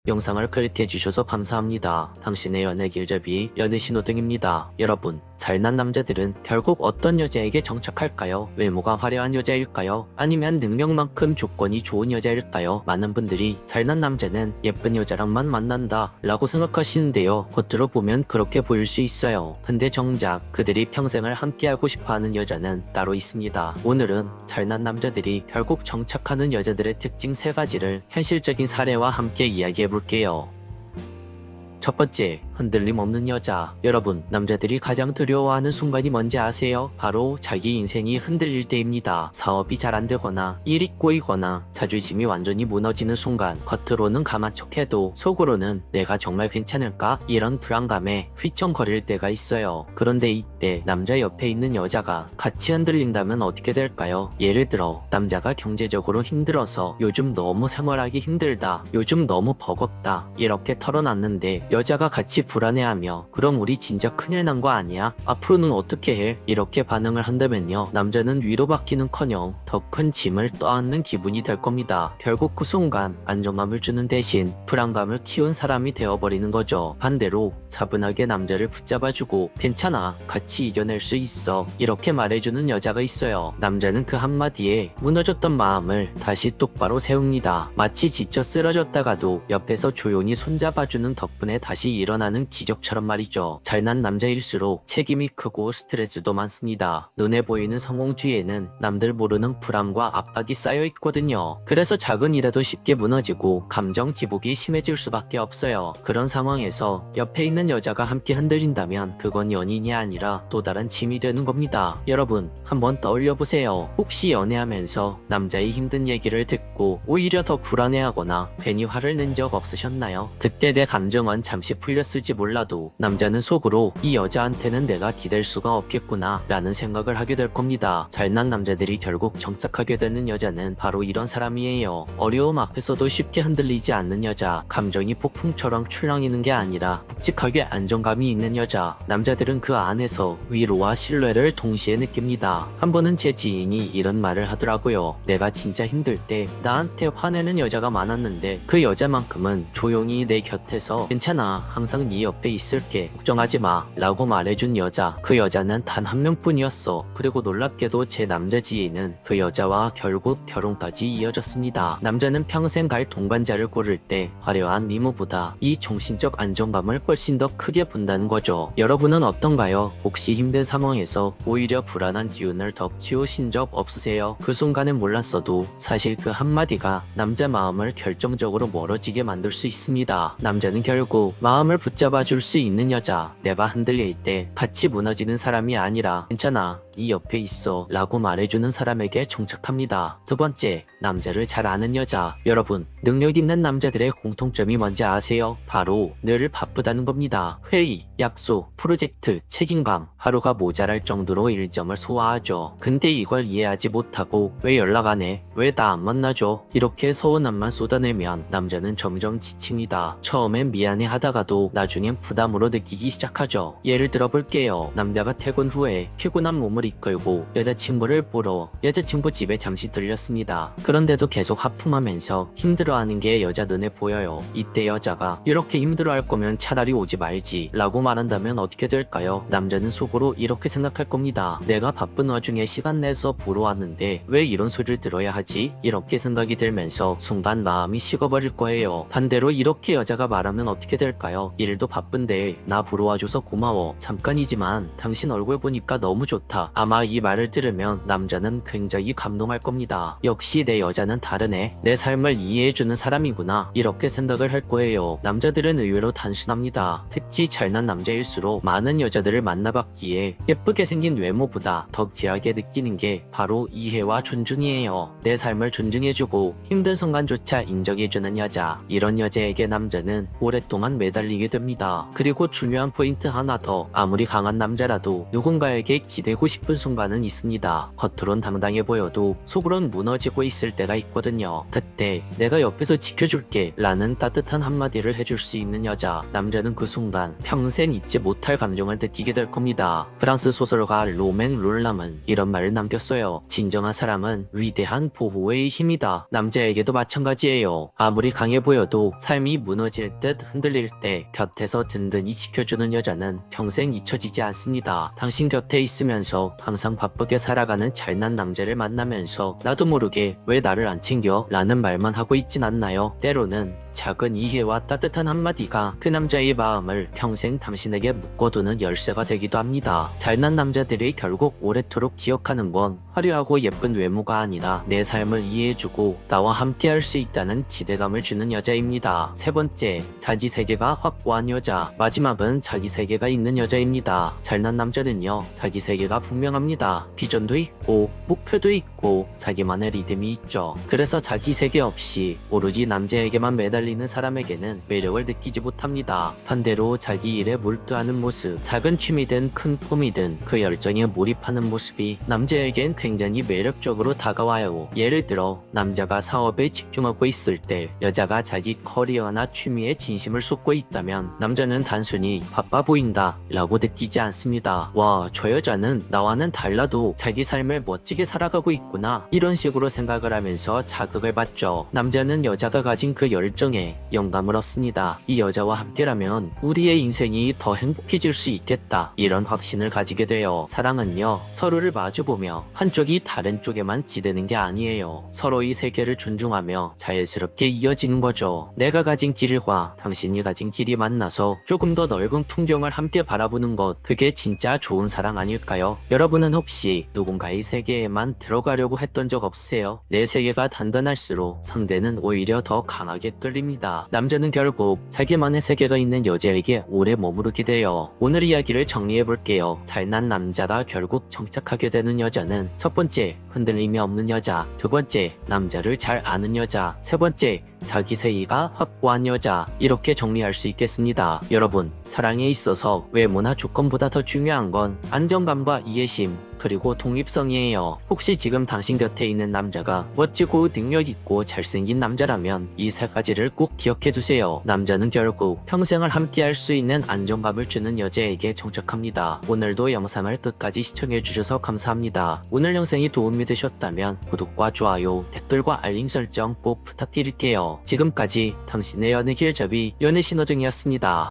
영상을 클릭해주셔서 감사합니다. 당신의 연애 길잡이 연애신호등입니다. 여러분, 잘난 남자들은 결국 어떤 여자에게 정착할까요? 외모가 화려한 여자일까요? 아니면 능력만큼 조건이 좋은 여자일까요? 많은 분들이 잘난 남자는 예쁜 여자랑만 만난다 라고 생각하시는데요. 겉으로 보면 그렇게 보일 수 있어요. 근데 정작 그들이 평생을 함께하고 싶어하는 여자는 따로 있습니다. 오늘은 잘난 남자들이 결국 정착하는 여자들의 특징 3가지를 현실적인 사례와 함께 이야기해 볼게요. 첫 번째, 흔들림 없는 여자. 여러분, 남자들이 가장 두려워하는 순간이 뭔지 아세요? 바로 자기 인생이 흔들릴 때입니다. 사업이 잘 안되거나 일이 꼬이거나 자존심이 완전히 무너지는 순간, 겉으로는 가만 척해도 속으로는 내가 정말 괜찮을까? 이런 불안감에 휘청거릴 때가 있어요. 그런데 이때 남자 옆에 있는 여자가 같이 흔들린다면 어떻게 될까요? 예를 들어 남자가 경제적으로 힘들어서 요즘 너무 생활하기 힘들다, 요즘 너무 버겁다 이렇게 털어놨는데 여자가 같이 불안해하며 그럼 우리 진짜 큰일 난 거 아니야? 앞으로는 어떻게 해? 이렇게 반응을 한다면요, 남자는 위로받기는커녕 더 큰 짐을 떠안는 기분이 될 겁니다. 결국 그 순간 안정감을 주는 대신 불안감을 키운 사람이 되어버리는 거죠. 반대로 차분하게 남자를 붙잡아주고 괜찮아, 같이 이겨낼 수 있어 이렇게 말해주는 여자가 있어요. 남자는 그 한마디에 무너졌던 마음을 다시 똑바로 세웁니다. 마치 지쳐 쓰러졌다가도 옆에서 조용히 손잡아주는 덕분에 다시 일어나는 기적처럼 말이죠. 잘난 남자일수록 책임이 크고 스트레스도 많습니다. 눈에 보이는 성공 뒤에는 남들 모르는 불안과 압박이 쌓여 있거든요. 그래서 작은 일에도 쉽게 무너지고 감정 기복이 심해질 수밖에 없어요. 그런 상황에서 옆에 있는 여자가 함께 흔들린다면 그건 연인이 아니라 또 다른 짐이 되는 겁니다. 여러분, 한번 떠올려보세요. 혹시 연애하면서 남자의 힘든 얘기를 듣고 오히려 더 불안해하거나 괜히 화를 낸 적 없으셨나요? 그때 내 감정은 잠시 풀렸을지 몰라도 남자는 속으로 이 여자한테는 내가 기댈 수가 없겠구나 라는 생각을 하게 될 겁니다. 잘난 남자들이 결국 정착하게 되는 여자는 바로 이런 사람이에요. 어려움 앞에서도 쉽게 흔들리지 않는 여자, 감정이 폭풍처럼 출렁이는 게 아니라 묵직하게 안정감이 있는 여자. 남자들은 그 안에서 위로와 신뢰를 동시에 느낍니다. 한 번은 제 지인이 이런 말을 하더라고요. 내가 진짜 힘들 때 나한테 화내는 여자가 많았는데 그 여자만큼은 조용히 내 곁에서 괜찮아, 항상 네 옆에 있을게, 걱정하지 마 라고 말해준 여자. 그 여자는 단 한 명뿐이었어. 그리고 놀랍게도 제 남자 지인은 그 여자와 결국 결혼까지 이어졌습니다. 남자는 평생 갈 동반자를 고를 때 화려한 미모보다 이 정신적 안정감을 훨씬 더 크게 본다는 거죠. 여러분은 어떤가요? 혹시 힘든 상황에서 오히려 불안한 기운을 더 키우신 적 없으세요? 그 순간엔 몰랐어도 사실 그 한마디가 남자 마음을 결정적으로 멀어지게 만들 수 있습니다. 남자는 결국 마음을 붙잡아줄 수 있는 여자, 내가 흔들릴 때 같이 무너지는 사람이 아니라 괜찮아, 네 옆에 있어 라고 말해주는 사람에게 정착합니다. 두 번째, 남자를 잘 아는 여자. 여러분, 능력 있는 남자들의 공통점이 뭔지 아세요? 바로 늘 바쁘다는 겁니다. 회의, 약속, 프로젝트, 책임감, 하루가 모자랄 정도로 일정을 소화하죠. 근데 이걸 이해하지 못하고 왜 연락 안 해? 왜 나 안 만나줘? 이렇게 서운함만 쏟아내면 남자는 점점 지칩니다. 처음엔 미안해 하다가도 나중엔 부담으로 느끼기 시작하죠. 예를 들어 볼게요. 남자가 퇴근 후에 피곤한 몸을 이끌고 여자친구를 보러 여자친구 집에 잠시 들렸습니다. 그런데도 계속 하품하면서 힘들어하는 게 여자 눈에 보여요. 이때 여자가 이렇게 힘들어할 거면 차라리 오지 말지 라고 말한다면 어떻게 될까요? 남자는 속으로 이렇게 생각할 겁니다. 내가 바쁜 와중에 시간 내서 보러 왔는데 왜 이런 소리를 들어야 하지? 이렇게 생각이 들면서 순간 마음이 식어버릴 거예요. 반대로 이렇게 여자가 말하면 어떻게 될까요? 일도 바쁜데 나 보러 와줘서 고마워. 잠깐이지만 당신 얼굴 보니까 너무 좋다. 아마 이 말을 들으면 남자는 굉장히 감동할 겁니다. 역시 내 여자는 다르네. 내 삶을 이해해주는 사람이구나. 이렇게 생각을 할 거예요. 남자들은 의외로 단순합니다. 특히 잘난 남자일수록 많은 여자들을 만나봤기에 예쁘게 생긴 외모보다 더 귀하게 느끼는 게 바로 이해와 존중이에요. 내 삶을 존중해주고 힘든 순간조차 인정해주는 여자. 이런 여자에게 남자는 오랫동안 매달리게 됩니다. 그리고 중요한 포인트 하나 더, 아무리 강한 남자라도 누군가에게 기대고 싶은 순간은 있습니다. 겉으론 당당해 보여도 속으론 무너지고 있을 때가 있거든요. 그때 내가 옆에서 지켜줄게 라는 따뜻한 한마디를 해줄 수 있는 여자, 남자는 그 순간 평생 잊지 못할 감정을 느끼게 될 겁니다. 프랑스 소설가 로맹 롤람은 이런 말을 남겼어요. 진정한 사랑은 위대한 보호의 힘이다. 남자에게도 마찬가지예요. 아무리 강해 보여도 삶이 무너질 듯 흔들릴 때 곁에서 든든히 지켜주는 여자는 평생 잊혀지지 않습니다. 당신 곁에 있으면서 항상 바쁘게 살아가는 잘난 남자를 만나면서 나도 모르게 왜 나를 안 챙겨? 라는 말만 하고 있진 않나요? 때로는 작은 이해와 따뜻한 한마디가 그 남자의 마음을 평생 당신에게 묶어두는 열쇠가 되기도 합니다. 잘난 남자들이 결국 오래도록 기억하는 건 화려하고 예쁜 외모가 아니라 내 삶을 이해해주고 나와 함께할 수 있다는 기대감을 주는 여자입니다. 세 번째, 자기 세계가 확고한 여자. 마지막은 자기 세계가 있는 여자입니다. 잘난 남자는요, 자기 세계가 분명합니다. 비전도 있고 목표도 있고 자기만의 리듬이 있죠. 그래서 자기 세계 없이 오로지 남자에게만 매달리는 사람에게는 매력을 느끼지 못합니다. 반대로 자기 일에 몰두하는 모습, 작은 취미든 큰 꿈이든 그 열정에 몰입하는 모습이 남자에겐 굉장히 매력적으로 다가와요. 예를 들어 남자가 사업에 집중하고 있을 때 여자가 자기 커리어나 취미에 진심을 쏟고 있다면 남자는 단순히 바빠 보인다 라고 느끼지 않습니다. 와, 저 여자는 나와는 달라도 자기 삶을 멋지게 살아가고 있구나, 이런 식으로 생각을 하면서 자극을 받죠. 남자는 여자가 가진 그 열정에 영감을 얻습니다. 이 여자와 함께라면 우리의 인생이 더 행복해질 수 있겠다, 이런 확신을 가지게 돼요. 사랑은요, 서로를 마주보며 한쪽이 다른 쪽에만 기대는 게 아니에요. 서로의 세계를 존중하며 자연스럽게 이어지는 거죠. 내가 가진 길과 당신이 가진 길이 만나서 조금 더 넓은 풍경을 함께 바라보는 것, 그게 진짜 좋은 사랑 아닐까요? 여러분은 혹시 누군가의 세계에만 들어가려고 했던 적 없으세요? 내 세계가 단단할수록 상대는 오히려 더 강하게 뚫립니다. 남자는 결국 자기만의 세계가 있는 여자에게 오래 머무르게 돼요. 오늘 이야기를 정리해볼게요. 잘난 남자가 결국 정착하게 되는 여자는 첫 번째, 흔들림이 없는 여자. 두 번째, 남자를 잘 아는 여자. 세 번째, 자기 세계가 확고한 여자. 이렇게 정리할 수 있겠습니다. 여러분, 사랑에 있어서 외모나 조건보다 더 중요한 건 안정감과 이해심, 그리고 독립성이에요. 혹시 지금 당신 곁에 있는 남자가 멋지고 능력있고 잘생긴 남자라면 이 세 가지를 꼭 기억해두세요. 남자는 결국 평생을 함께할 수 있는 안정감을 주는 여자에게 정착합니다. 오늘도 영상을 끝까지 시청해주셔서 감사합니다. 오늘 영상이 도움이 되셨다면 구독과 좋아요, 댓글과 알림 설정 꼭 부탁드릴게요. 지금까지 당신의 연애 길잡이 연애신호등이었습니다.